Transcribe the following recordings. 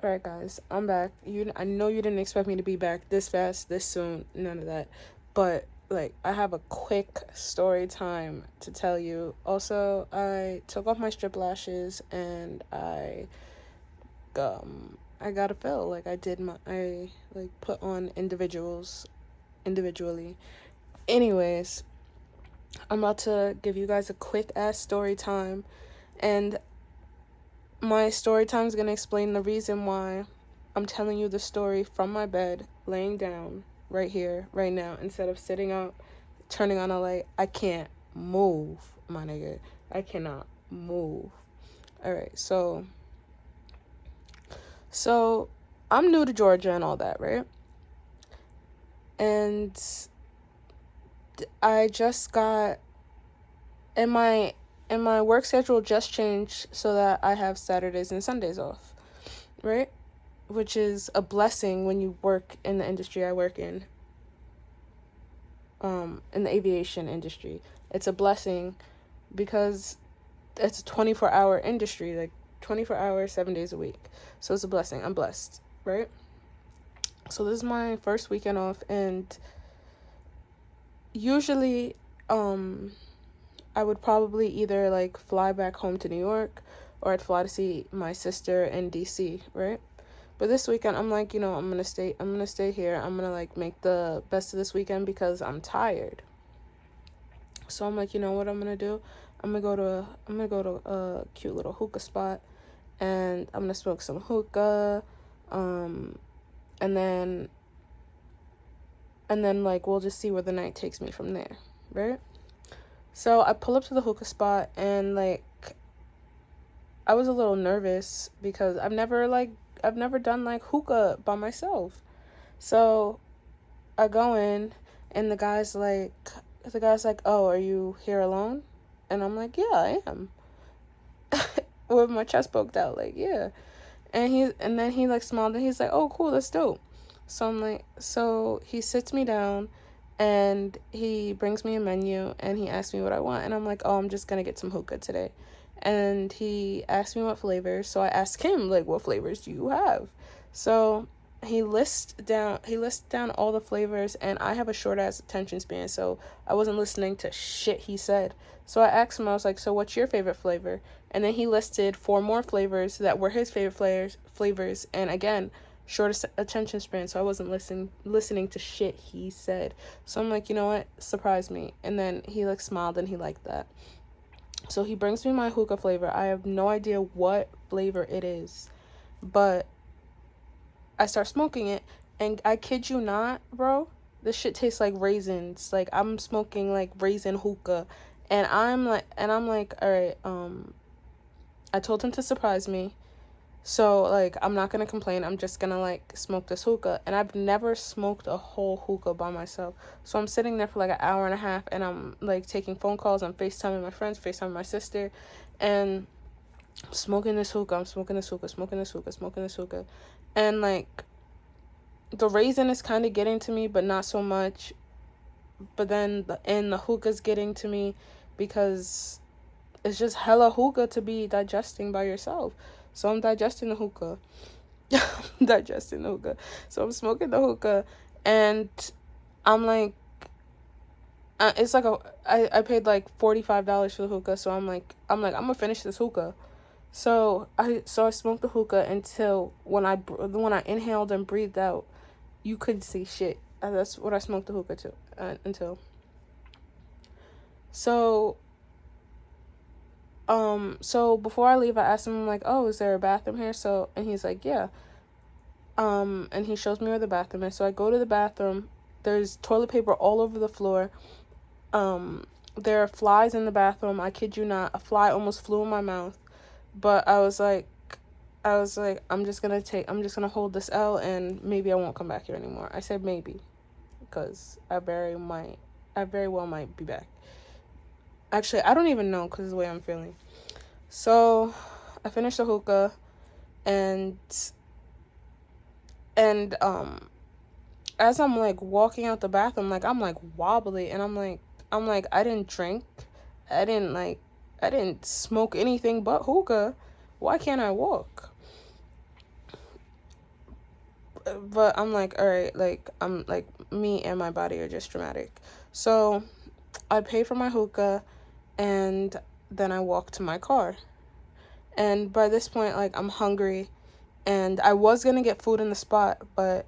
All right, guys, I'm back. I know you didn't expect me to be back this fast, this soon, none of that. But like, I have a quick story time to tell you. Also, I took off my strip lashes and I got a fill. Like I like put on individually. Anyways, I'm about to give you guys a quick ass story time, and my story time is gonna explain the reason why I'm telling you the story from my bed, laying down right here, right now, instead of sitting up, turning on a light. I can't move, my nigga. I cannot move. Alright, so I'm new to Georgia and all that, right? And I just got and my work schedule just changed so that I have Saturdays and Sundays off, right? Which is a blessing when you work in the industry I work in the aviation industry. It's a blessing because it's a 24-hour industry, like 24 hours, 7 days a week. So it's a blessing. I'm blessed, right? So this is my first weekend off, and usually, I would probably either like fly back home to New York or I'd fly to see my sister in DC, right? But this weekend I'm like, I'm gonna stay here. I'm gonna like make the best of this weekend because I'm tired. So I'm like, you know what I'm gonna do? I'm gonna go to a cute little hookah spot, and I'm gonna smoke some hookah, um, and then like we'll just see where the night takes me from there, right? So I pull up to the hookah spot, and like I was a little nervous because I've never done like hookah by myself. So I go in, and the guy's like, "Oh, are you here alone?" And I'm like, "Yeah, I am." With my chest poked out, like, yeah. And then he like smiled, and he's like, "Oh, cool, that's dope." So I'm like, so he sits me down, and he brings me a menu, and he asks me what I want, and I'm like, "Oh, I'm just gonna get some hookah today." And he asked me what flavors, so I asked him like, "What flavors do you have?" So he lists down all the flavors, and I have a short ass attention span, so I wasn't listening to shit he said. So I asked him, I was like, "So what's your favorite flavor?" And then he listed four more flavors that were his favorite flavors, and again, short attention span, so I wasn't listening to shit he said. So I'm like, you know what, surprise me. And then he like smiled, and he liked that. So he brings me my hookah flavor. I have no idea what flavor it is, but I start smoking it, and I kid you not, bro, this shit tastes like raisins. Like I'm smoking like raisin hookah, and I'm like, all right, I told him to surprise me. So like I'm not gonna complain. I'm just gonna like smoke this hookah. And I've never smoked a whole hookah by myself. So I'm sitting there for like an hour and a half, and I'm like taking phone calls, I'm FaceTiming my friends, FaceTiming my sister, and smoking this hookah, I'm smoking this hookah, smoking this hookah, smoking this hookah. And like the raisin is kinda getting to me, but not so much. But then the hookah's getting to me because it's just hella hookah to be digesting by yourself. So I'm digesting the hookah. Digesting the hookah. So I'm smoking the hookah, and I'm like, it's like I paid like $45 for the hookah. So I'm gonna finish this hookah. So I smoked the hookah until when I inhaled and breathed out, you couldn't see shit. That's what I smoked the hookah to until. So so before I leave, I asked him like, "Oh, is there a bathroom here?" So and he's like, "Yeah." And he shows me where the bathroom is. So I go to the bathroom. There's toilet paper all over the floor. There are flies in the bathroom. I kid you not. A fly almost flew in my mouth. But I'm just gonna hold this L, and maybe I won't come back here anymore. I said maybe, because I very well might be back. Actually, I don't even know because of the way I'm feeling. So, I finished the hookah, and and as I'm like walking out the bathroom, like I'm like wobbly, and I'm like I didn't drink, I didn't like I didn't smoke anything but hookah. Why can't I walk? but I'm like, all right, like, I'm like, me and my body are just dramatic. So I pay for my hookah, and then I walk to my car. And by this point, like, I'm hungry, and I was gonna get food in the spot, but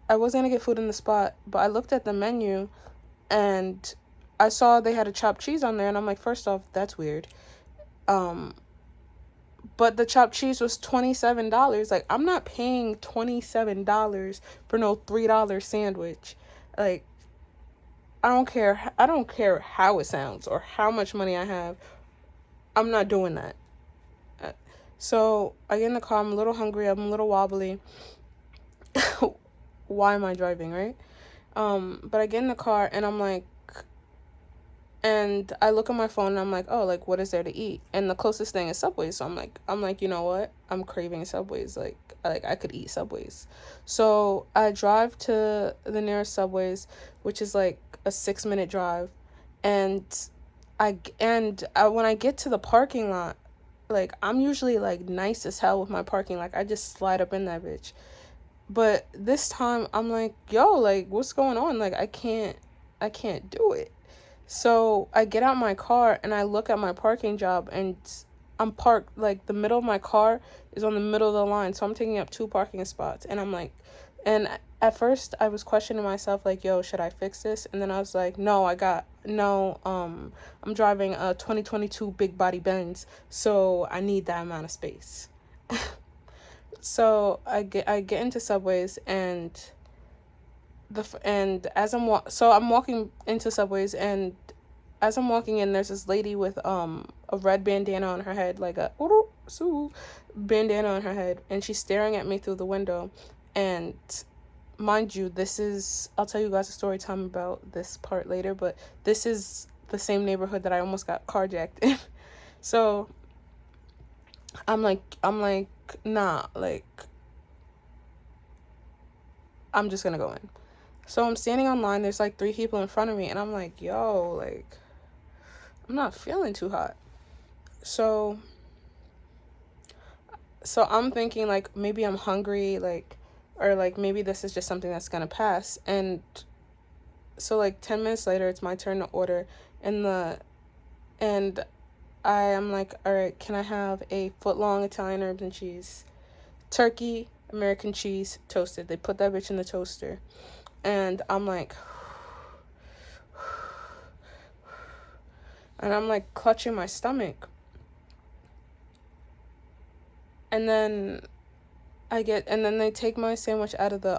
I looked at the menu, and I saw they had a chopped cheese on there, and I'm like, first off, that's weird. Um, but the chopped cheese was $27. Like, I'm not paying $27 for no $3 sandwich. Like, I don't care. I don't care how it sounds or how much money I have. I'm not doing that. So I get in the car. I'm a little hungry. I'm a little wobbly. Why am I driving, right? But I get in the car, and I'm like, and I look at my phone, and I'm like, oh, like, what is there to eat? And the closest thing is Subway's. So I'm like, you know what? I'm craving Subway's. Like I could eat Subway's. So I drive to the nearest Subway's, which is like a 6-minute drive, and when I get to the parking lot, like, I'm usually like nice as hell with my parking. Like, I just slide up in that bitch. But this time I'm like, yo, like, what's going on? Like, I can't do it. So I get out my car, and I look at my parking job, and I'm parked, like, the middle of my car is on the middle of the line. So I'm taking up 2 parking spots, and I'm like, and at first I was questioning myself, like, yo, should I fix this? And then I was like, no, I'm driving a 2022 big body Benz, so I need that amount of space. So I get into Subways, and I'm walking into Subways, and as I'm walking in, there's this lady with a red bandana on her head, like a bandana on her head, and she's staring at me through the window. And mind you, I'll tell you guys a story time about this part later, but this is the same neighborhood that I almost got carjacked in. So I'm like, nah, like, I'm just gonna go in. So I'm standing online, there's like 3 people in front of me, and I'm like, yo, like, I'm not feeling too hot. So I'm thinking, like, maybe I'm hungry, like, or like maybe this is just something that's gonna pass. And so, like, 10 minutes later, it's my turn to order, and I am like, all right, can I have a foot-long Italian herbs and cheese, turkey, American cheese, toasted? They put that bitch in the toaster, and I'm like, clutching my stomach. And then they take my sandwich out of the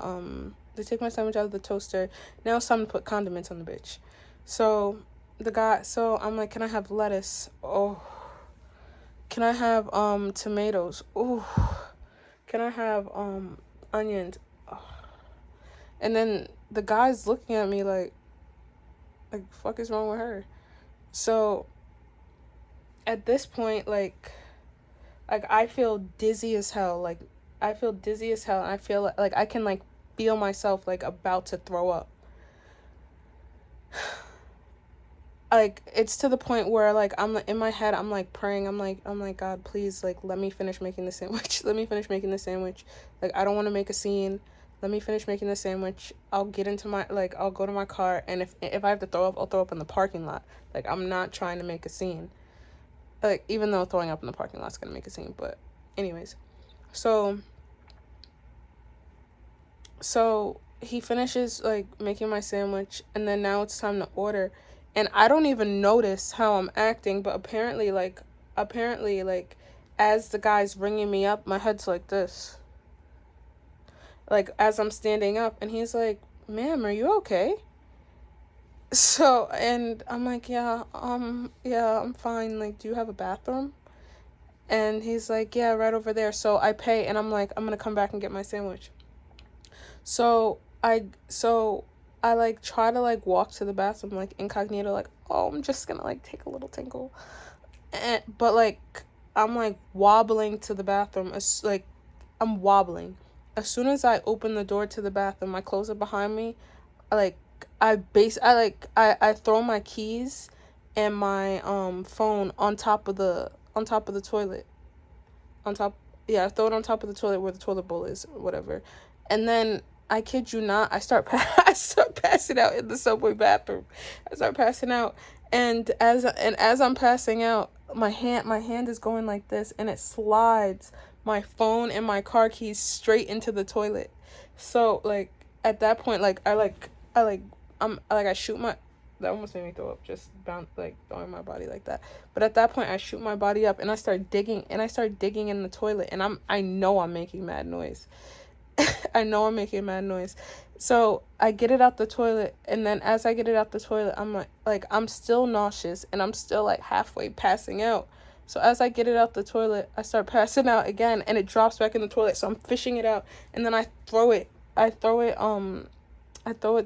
toaster. Now it's time to put condiments on the bitch. So I'm like, can I have lettuce? Oh. Can I have tomatoes? Oh. Can I have onions? Oh. And then the guy's looking at me like fuck is wrong with her? So at this point, like I feel dizzy as hell. Like, I feel dizzy as hell, and I feel like I can, like, feel myself, like, about to throw up. Like, it's to the point where, like, I'm in my head, I'm like praying. I'm like, God, please, like, let me finish making the sandwich. Let me finish making the sandwich. Like, I don't want to make a scene. Let me finish making the sandwich. I'll go to my car, and if I have to throw up, I'll throw up in the parking lot. Like, I'm not trying to make a scene. Like, even though throwing up in the parking lot's gonna make a scene, but anyways. So he finishes, like, making my sandwich, and then now it's time to order, and I don't even notice how I'm acting, but apparently, as the guy's ringing me up, my head's like this, like, as I'm standing up, and he's like, ma'am, are you okay? So, and I'm like, yeah, I'm fine. Like, do you have a bathroom? And he's like, yeah, right over there. So I pay, and I'm like, I'm gonna come back and get my sandwich. So I like try to, like, walk to the bathroom, like, incognito, like, oh, I'm just gonna, like, take a little tinkle. But like, I'm like wobbling to the bathroom. I'm wobbling. As soon as I open the door to the bathroom, I close it behind me. I throw my keys and my phone on top of the toilet, on top Yeah, I throw it on top of the toilet where the toilet bowl is, or whatever. And then I kid you not, I start passing out in the subway bathroom. I start passing out, and as I'm passing out, my hand is going like this, and it slides my phone and my car keys straight into the toilet. So like at that point, like I like I shoot my, that almost made me throw up, just bounce, like throwing my body like that. But at that point I shoot my body up and I start digging in the toilet, and I know I'm making mad noise. I know I'm making mad noise. So I get it out the toilet, and then as I get it out the toilet, I'm like I'm still nauseous, and I'm still like halfway passing out. So as I get it out the toilet, I start passing out again, and it drops back in the toilet. So I'm fishing it out, and then I throw it I throw it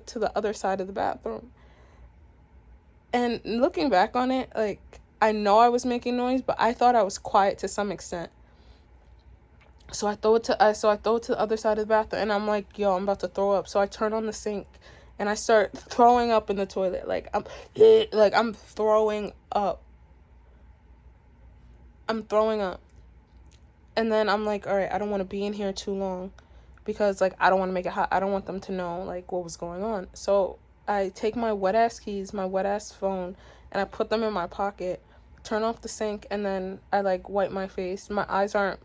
to the other side of the bathroom. And looking back on it, like I know I was making noise, but I thought I was quiet to some extent. So I throw it to the other side of the bathroom, and I'm like, yo, I'm about to throw up. So I turn on the sink and I start throwing up in the toilet. I'm throwing up. I'm throwing up. And then I'm like, all right, I don't want to be in here too long because like I don't want to make it hot. I don't want them to know like what was going on. So I take my wet ass keys, my wet ass phone, and I put them in my pocket, turn off the sink, and then I like wipe my face. My eyes aren't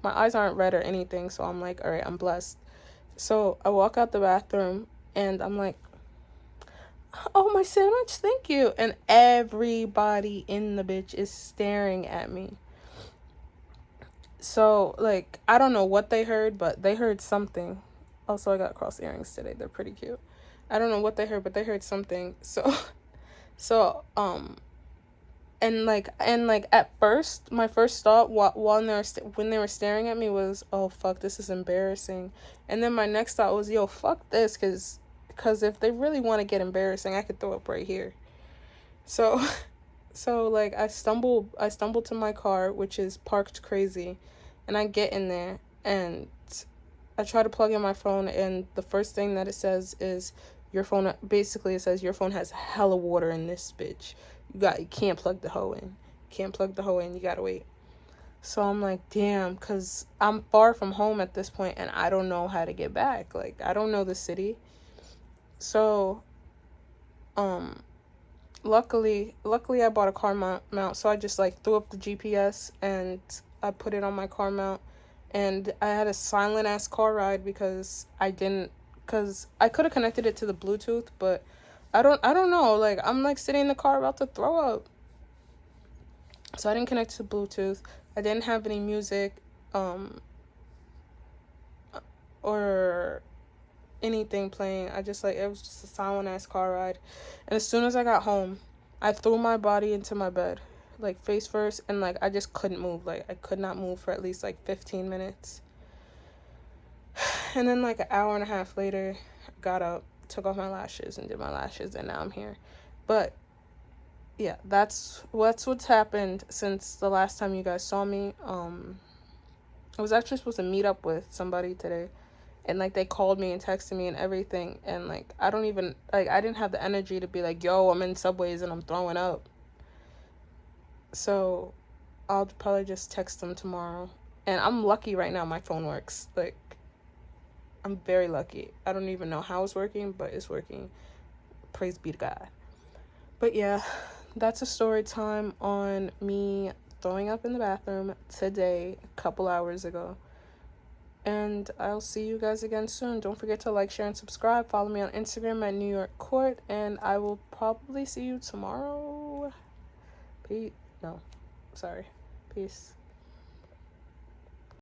red or anything, so I'm like, all right, I'm blessed. So I walk out the bathroom and I'm like, oh, my sandwich, thank you. And everybody in the bitch is staring at me. So, like, I don't know what they heard, but they heard something. Also, I got cross earrings today. They're pretty cute. I don't know what they heard, but they heard something. So, so, and like at first, my first thought while when they were staring at me was, oh fuck, this is embarrassing. And then my next thought was, yo, fuck this, cause if they really want to get embarrassing, I could throw up right here. So, so like I stumble to my car, which is parked crazy, and I get in there and I try to plug in my phone, and the first thing that it says is your phone. Basically, it says your phone has hella water in this bitch. You can't plug the hoe in. Can't plug the hoe in. You gotta wait. So I'm like, damn, cause I'm far from home at this point, and I don't know how to get back. Like I don't know the city. So, um, luckily I bought a car mount, so I just like threw up the GPS and I put it on my car mount, and I had a silent ass car ride because I could have connected it to the Bluetooth, but I don't know, like I'm like sitting in the car about to throw up. So I didn't connect to Bluetooth. I didn't have any music or anything playing. I just like, it was just a silent ass car ride. And as soon as I got home, I threw my body into my bed, like face first, and like I just couldn't move. Like I could not move for at least like 15 minutes. And then like an hour and a half later, I got up, took off my lashes and did my lashes, and now I'm here. But yeah, that's what's happened since the last time you guys saw me. I was actually supposed to meet up with somebody today, and like they called me and texted me and everything, and like I don't even like I didn't have the energy to be like, yo, I'm in Subways and I'm throwing up. So I'll probably just text them tomorrow. And I'm lucky right now my phone works. Like I'm very lucky. I don't even know how it's working, but it's working. Praise be to God. But yeah, that's a story time on me throwing up in the bathroom today, a couple hours ago. And I'll see you guys again soon. Don't forget to like, share, and subscribe. Follow me on Instagram at New York Court. And I will probably see you tomorrow. Peace. No, sorry. Peace.